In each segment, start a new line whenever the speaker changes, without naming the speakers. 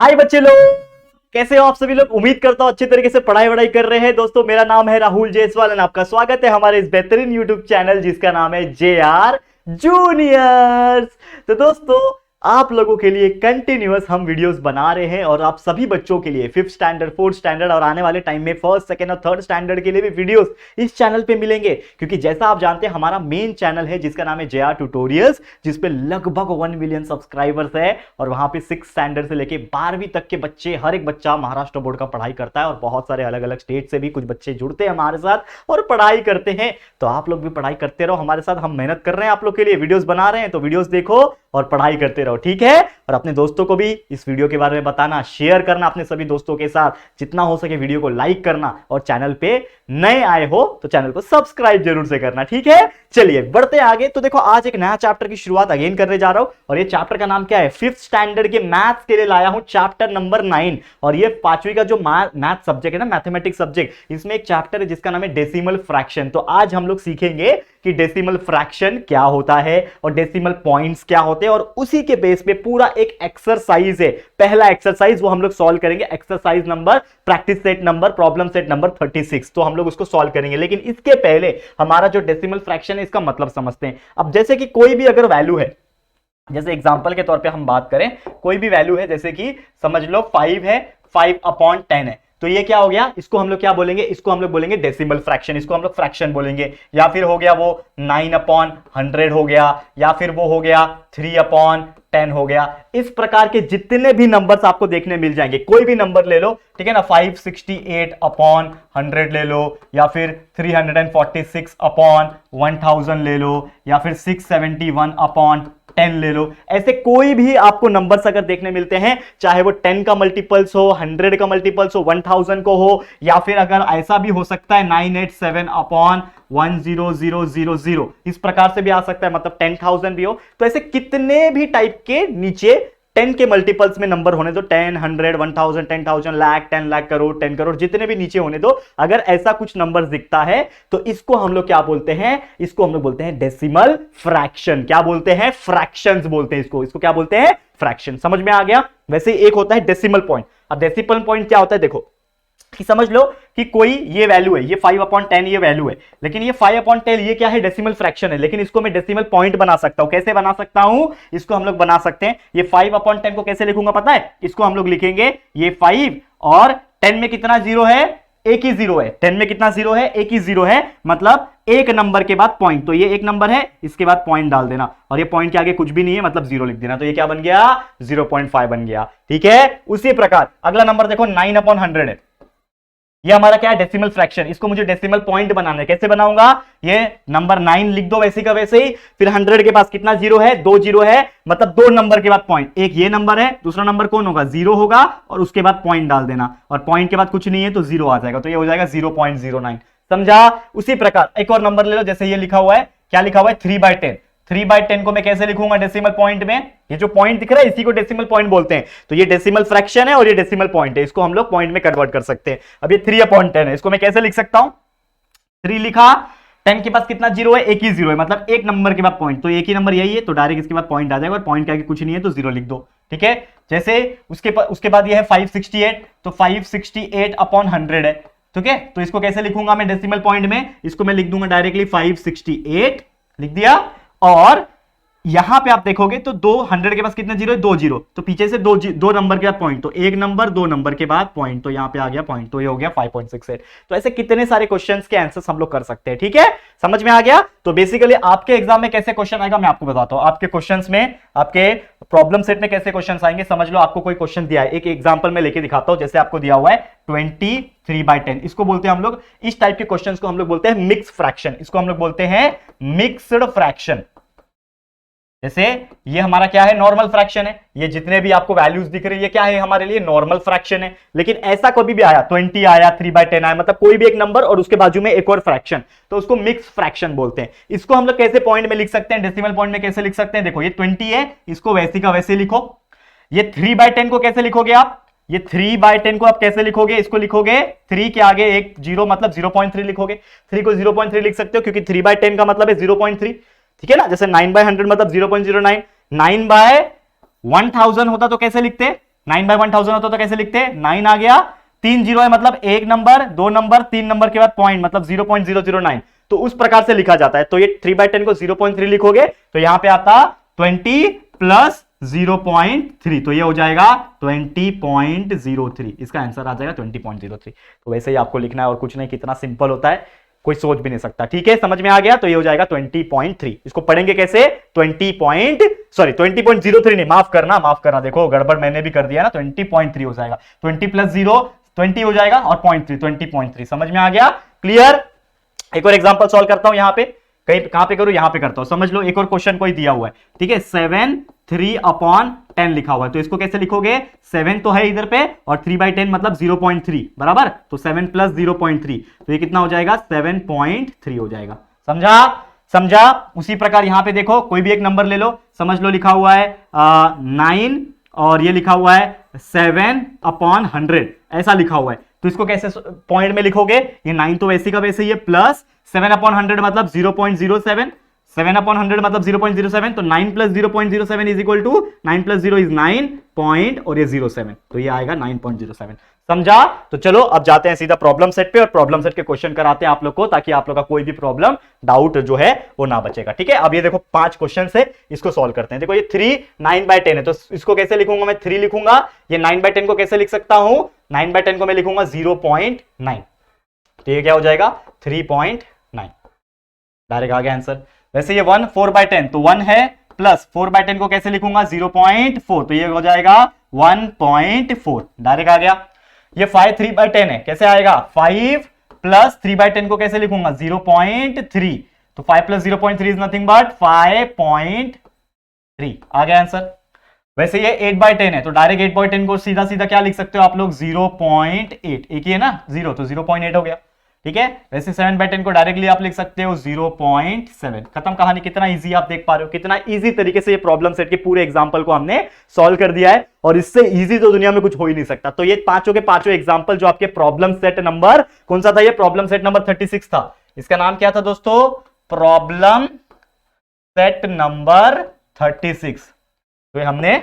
हाय बच्चे लोग, कैसे हो आप सभी लोग। उम्मीद करता हूं अच्छे तरीके से पढ़ाई वढ़ाई कर रहे हैं। दोस्तों मेरा नाम है राहुल जायसवाल और आपका स्वागत है हमारे इस बेहतरीन यूट्यूब चैनल जिसका नाम है JR जूनियर्स। तो दोस्तों आप लोगों के लिए कंटिन्यूअस हम वीडियोस बना रहे हैं और आप सभी बच्चों के लिए 5th स्टैंडर्ड 4th स्टैंडर्ड और आने वाले टाइम में 1st 2nd और 3rd स्टैंडर्ड के लिए भी वीडियोस इस चैनल पे मिलेंगे, क्योंकि जैसा आप जानते हैं हमारा मेन चैनल है जिसका नाम है JR ट्यूटोरियल्स, जिसपे लगभग 1 मिलियन सब्सक्राइबर्स है और वहां पे 6th स्टैंडर्ड से लेके 12वीं तक के बच्चे, हर एक बच्चा महाराष्ट्र बोर्ड का पढ़ाई करता है और बहुत सारे अलग अलग स्टेट से भी कुछ बच्चे जुड़ते हैं हमारे साथ और पढ़ाई करते हैं। तो आप लोग भी पढ़ाई करते रहो हमारे साथ, हम मेहनत कर रहे हैं आप लोग के लिए, वीडियोस बना रहे हैं, तो वीडियोस देखो और पढ़ाई करते रहो, ठीक है। और अपने दोस्तों को भी इस वीडियो के बारे में बताना, शेयर करना अपने सभी दोस्तों के साथ, जितना हो सके वीडियो को लाइक करना और चैनल पे नए आए हो तो चैनल को सब्सक्राइब जरूर से करना, ठीक है। चलिए बढ़ते आगे। तो देखो आज एक नया चैप्टर की शुरुआत अगेन करने जा रहा हूं और ये चैप्टर का नाम क्या है, 5th स्टैंडर्ड के मैथ्स के लिए लाया हूं चैप्टर नंबर 9। और ये 5वीं का जो मैथ सब्जेक्ट है ना, मैथमेटिक्स सब्जेक्ट, इसमें एक चैप्टर है जिसका नाम है डेसिमल फ्रैक्शन। तो आज हम लोग सीखेंगे कि डेसिमल फ्रैक्शन क्या होता है और डेसिमल पॉइंट्स क्या होते हैं, और उसी के बेस पे पूरा एक एक्सरसाइज है। पहला एक्सरसाइज वो हम लोग सॉल्व करेंगे, exercise number, practice set number, problem set number 36। तो हम लोग उसको सॉल्व करेंगे, लेकिन इसके पहले हमारा जो डेसिमल फ्रैक्शन है इसका मतलब समझते हैं। अब जैसे कि कोई भी अगर वैल्यू है, जैसे एग्जांपल के तौर पे हम बात करें, कोई भी वैल्यू है, जैसे कि समझ लो 5 है, 5/10 है, तो ये क्या हो गया, इसको हम लोग क्या बोलेंगे, इसको हम लोग बोलेंगे डेसिमल फ्रैक्शन, इसको हम लोग फ्रैक्शन बोलेंगे। या फिर हो गया वो 9/100 हो गया, या फिर वो हो गया 3/10 हो गया। इस प्रकार के जितने भी नंबर्स आपको देखने मिल जाएंगे, कोई भी नंबर ले लो, ठीक है ना, 568/100 ले लो, या फिर 346/1000 ले लो, या फिर 671/10 ले लो। ऐसे कोई भी आपको नंबर्स अगर देखने मिलते हैं, चाहे वो 10 का मल्टीपल्स हो, 100 का मल्टीपल्स हो, 1000 को हो, या फिर अगर ऐसा भी हो सकता है 987/10000, इस प्रकार से भी आ सकता है, मतलब 10,000 भी हो। तो ऐसे कितने भी टाइप के नीचे 10 के मल्टीपल्स में नंबर होने दो, 10, 100, 1000, 10,000, लाख, 10 लाख, करोड़, 10 करोड़, जितने भी नीचे होने दो। अगर ऐसा कुछ नंबर दिखता है तो इसको हम लोग क्या बोलते हैं, इसको हम लोग बोलते हैं डेसिमल फ्रैक्शन। क्या बोलते हैं, फ्रैक्शंस बोलते हैं इसको क्या बोलते हैं, फ्रैक्शन। समझ में आ गया। वैसे एक होता है डेसिमल पॉइंट। अब डेसिमल पॉइंट क्या होता है, देखो कि समझ लो कि कोई ये वैल्यू है, ये 5/10 ये वैल्यू है, लेकिन ये 5/10 ये क्या है, डेसिमल फ्रैक्शन है, लेकिन इसको मैं डेसिमल पॉइंट बना सकता हूं। कैसे बना सकता हूं, इसको हम लोग बना सकते हैं, ये 5/10 को कैसे लिखूंगा पता है, इसको हम लोग लिखेंगे ये 5 और 10 में कितना जीरो है, एक ही जीरो है। 10 में कितना जीरो है, एक ही जीरो है, मतलब एक नंबर के बाद पॉइंट। तो ये एक नंबर है, इसके बाद पॉइंट डाल देना, और ये पॉइंट के आगे कुछ भी नहीं है, मतलब जीरो लिख देना। तो ये क्या बन गया, 0.5 बन गया, ठीक है। उसी प्रकार अगला नंबर देखो 9/100 है, ये हमारा क्या है, डेसिमल फ्रैक्शन। इसको मुझे डेसिमल पॉइंट बनाना है। कैसे बनाऊंगा, ये नंबर 9 लिख दो वैसे का वैसे ही, फिर 100 के पास कितना जीरो है, 2 जीरो है, मतलब 2 नंबर के बाद पॉइंट। एक ये नंबर है, दूसरा नंबर कौन होगा, 0 होगा, और उसके बाद पॉइंट डाल देना, और पॉइंट के बाद कुछ नहीं है तो 0 आ जाएगा, तो ये हो जाएगा 0.09। समझा। उसी प्रकार एक और नंबर ले लो, जैसे ये लिखा हुआ है, क्या लिखा हुआ है, 3/10। 3/10 को मैं कैसे लिखूंगा डेसिमल पॉइंट में, ये जो पॉइंट दिख रहा है इसी को डेसिमल पॉइंट बोलते हैं। तो ये डेसिमल फ्रैक्शन है और ये डेसिमल पॉइंट है, इसको हम लोग पॉइंट में कन्वर्ट कर सकते हैं। अब ये 3/10 है, इसको मैं कैसे लिख सकता हूं, 3 लिखा, 10 के पास कितना जीरो है, एक ही जीरो है, मतलब एक नंबर के बाद पॉइंट, तो एक ही नंबर यही है, तो डायरेक्ट इसके बाद पॉइंट आ जाएगा, और पॉइंट के आगे कुछ नहीं है तो 0 लिख दो, ठीक है। जैसे उसके बाद ये है 568, तो 568/100 है, ठीक है। तो इसको कैसे लिखूंगा मैं डेसिमल पॉइंट में, इसको मैं लिख दूंगा डायरेक्टली 568 लिख दिया, और यहां पे आप देखोगे तो 200 के पास कितना जीरो है, 2 जीरो, तो पीछे से दो नंबर के बाद पॉइंट, तो एक नंबर 2 नंबर के बाद पॉइंट, तो यहां पे आ गया पॉइंट, तो ये हो गया 5.68। तो ऐसे कितने सारे क्वेश्चंस के आंसर्स हम लोग कर सकते हैं, ठीक है। समझ में आ गया। तो बेसिकली आपके एग्जाम में कैसे क्वेश्चन आएगा मैं आपको बताता हूं, आपके क्वेश्चंस में, आपके प्रॉब्लम सेट में कैसे क्वेश्चन आएंगे। समझ लो आपको कोई क्वेश्चन दिया है, एक एग्जाम्पल में लेके दिखाता हूं, जैसे आपको दिया हुआ है 23/10, इसको बोलते हैं हम लोग, इस टाइप के क्वेश्चंस को हम लोग बोलते हैं मिक्स फ्रैक्शन, इसको हम लोग बोलते हैं मिक्स्ड फ्रैक्शन। जैसे ये हमारा क्या है, नॉर्मल फ्रैक्शन है, ये जितने भी आपको वैल्यूज दिख रही है क्या है, हमारे लिए नॉर्मल फ्रैक्शन है। लेकिन ऐसा कभी भी आया 20 आया, 3/10 आया, मतलब कोई भी एक नंबर और उसके बाजू में एक और फ्रैक्शन, तो उसको मिक्स फ्रैक्शन बोलते हैं। इसको हम लोग कैसे पॉइंट में लिख सकते हैं, डेसिमल पॉइंट में कैसे लिख सकते हैं, देखो ये 20 है, इसको वैसे का वैसे लिखो। ये 3/10 को कैसे लिखोगे आप, ये 3/10 को आप कैसे लिखोगे, इसको लिखोगे 3 के आगे एक जीरो, मतलब 0.3 लिखोगे। 3 को 0.3 लिख सकते हो, क्योंकि 3/10 का मतलब है 0.3, ठीक है ना। जैसे 9/100 मतलब 0.09, 9/1000 होता तो कैसे लिखते, 9/1000 होता तो कैसे लिखते? 9 आ गया, 3 जीरो है मतलब एक नंबर, 2 नंबर, 3 नंबर के बाद पॉइंट मतलब 0.009, तो उस प्रकार से लिखा जाता है। तो ये 3/10 को 0.3 लिखोगे तो यहां पे आता 20 प्लस 0.3, तो ये हो जाएगा 20.03, इसका आंसर आ जाएगा 20.03। तो वैसे ही आपको लिखना है और कुछ नहीं, कितना सिंपल होता है, कोई सोच भी नहीं सकता। ठीक है, समझ में आ गया? तो ये हो जाएगा 20.3। इसको पढ़ेंगे कैसे? 20.03 नहीं, माफ करना, देखो गड़बड़ मैंने भी कर दिया ना, 20.3 हो जाएगा, 20 प्लस 0 20 हो जाएगा और 0.3 20.3। समझ में आ गया? क्लियर? एक और एग्जांपल सॉल्व करता हूं, यहां पे कहां पे करूं, यहां पे करता हूं। समझ लो, एक और क्वेश्चन कोई दिया हुआ है, ठीक है, 7 3/10 लिखा हुआ है, तो इसको कैसे लिखोगे? 7 तो है इधर पे और 3/10 मतलब 0.3 बराबर, तो 7 प्लस 0.3, तो ये कितना हो जाएगा? 7.3 हो जाएगा। समझा? उसी प्रकार यहां पे देखो, कोई भी एक नंबर ले लो, समझ लो लिखा हुआ है 9 और ये लिखा हुआ है 7/100, ऐसा लिखा हुआ है, तो इसको कैसे पॉइंट में लिखोगे? ये 9 तो वैसे का वैसे ही है, प्लस 7/100 मतलब 0.07, 7/100 मतलब 0.07, तो 9 plus 0.07 is equal to 9 plus 0 is 9 point और ये 07, तो ये आएगा 9.07। समझा? तो चलो अब जाते हैं सीधा प्रॉब्लम सेट पे और प्रॉब्लम सेट के क्वेश्चन कराते हैं आप लोग को, ताकि आप लोग का कोई भी प्रॉब्लम डाउट जो है वो ना बचेगा। ठीक है, अब ये देखो 5 क्वेश्चन है, इसको सॉल्व करते हैं। देखो ये 3 9/10 है, तो इसको कैसे लिखूंगा? मैं 3 लिखूंगा। ये 9/10 को कैसे लिख सकता हूं? 9/10 को मैं लिखूंगा 0.9, तो ये क्या हो जाएगा? 3.9, डायरेक्ट आ गया आंसर। वैसे ये 1 4/10, तो 1 है, प्लस 4/10 को कैसे लिखूंगा? 0.4, तो ये हो जाएगा 1.4, डायरेक्ट आ गया। ये 5 3/10 है, कैसे आएगा? 5 प्लस 3/10 को कैसे लिखूंगा? 0.3, तो 5 प्लस 0.3 इज नथिंग बट 5.3, आ गया आंसर। वैसे ये 8/10 है, तो डायरेक्ट 8/10 को सीधा सीधा क्या लिख सकते हो आप लोग? 0.8, एक ही है ना 0, तो 0.8 हो गया। ठीक है, वैसे 7/10 को डायरेक्टली आप लिख सकते हो 0.7। खत्म कहानी। कितना इजी आप देख पा रहे हो, कितना इजी तरीके से ये प्रॉब्लम सेट के पूरे एग्जांपल को हमने सॉल्व कर दिया है, और इससे इजी तो दुनिया में कुछ हो ही नहीं सकता। तो ये पांचों के पांचों एग्जांपल जो आपके प्रॉब्लम सेट नंबर कौन सा था? ये प्रॉब्लम सेट नंबर 36 था। इसका नाम क्या था दोस्तों? Problem set number 36। तो हमने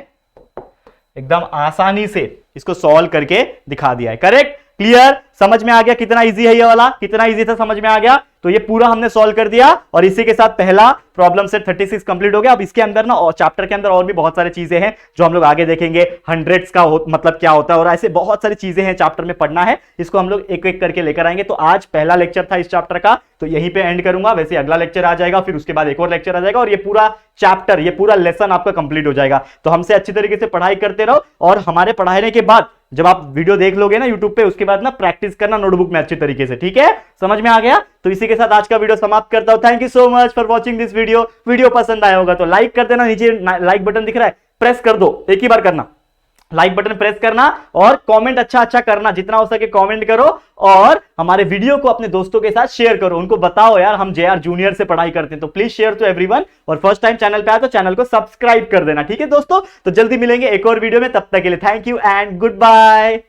एकदम आसानी से इसको सॉल्व करके दिखा दिया है। करेक्ट? क्लियर? समझ में आ गया कितना इजी है ये वाला? कितना इजी था, समझ में आ गया? तो ये पूरा हमने सॉल्व कर दिया और इसी के साथ पहला प्रॉब्लम सेट 36 कंप्लीट हो गया। अब इसके अंदर ना और चैप्टर के अंदर और भी बहुत सारी चीजें हैं जो हम लोग आगे देखेंगे। हंड्रेड्स का मतलब क्या होता है और ऐसे बहुत सारी चीजें हैं चैप्टर में पढ़ना है, इसको हम लोग एक एक करके लेकर आएंगे। तो आज पहला लेक्चर था इस चैप्टर का, तो यहीं पे एंड करूंगा। वैसे अगला लेक्चर आ जाएगा, फिर उसके बाद एक और लेक्चर आ जाएगा और ये पूरा चैप्टर, ये पूरा लेसन आपका कंप्लीट हो जाएगा। तो हमसे अच्छी तरीके से पढ़ाई करते रहो और हमारे पढ़ाने के बाद जब आप वीडियो देख लोगे ना यूट्यूब पे, उसके बाद ना प्रैक्टिस करना नोटबुक में अच्छी तरीके से। ठीक है, समझ में आ गया? तो इसी के साथ आज का वीडियो समाप्त करता हूं। Thank you so much for watching this video. Video पसंद आया होगा तो लाइक कर देना, नीचे लाइक बटन दिख रहा है, प्रेस कर दो, एक ही बार करना, लाइक बटन प्रेस करना और कमेंट अच्छा करना, जितना हो सके कमेंट करो और हमारे वीडियो को अपने दोस्तों के साथ शेयर करो, उनको बताओ यार हम JR जूनियर से पढ़ाई करते हैं। तो प्लीज शेयर टू एवरीवन, और फर्स्ट टाइम चैनल पे आए तो चैनल को सब्सक्राइब कर देना। ठीक है दोस्तों, तो जल्दी मिलेंगे एक और वीडियो में, तब तक के लिए thank you and good bye.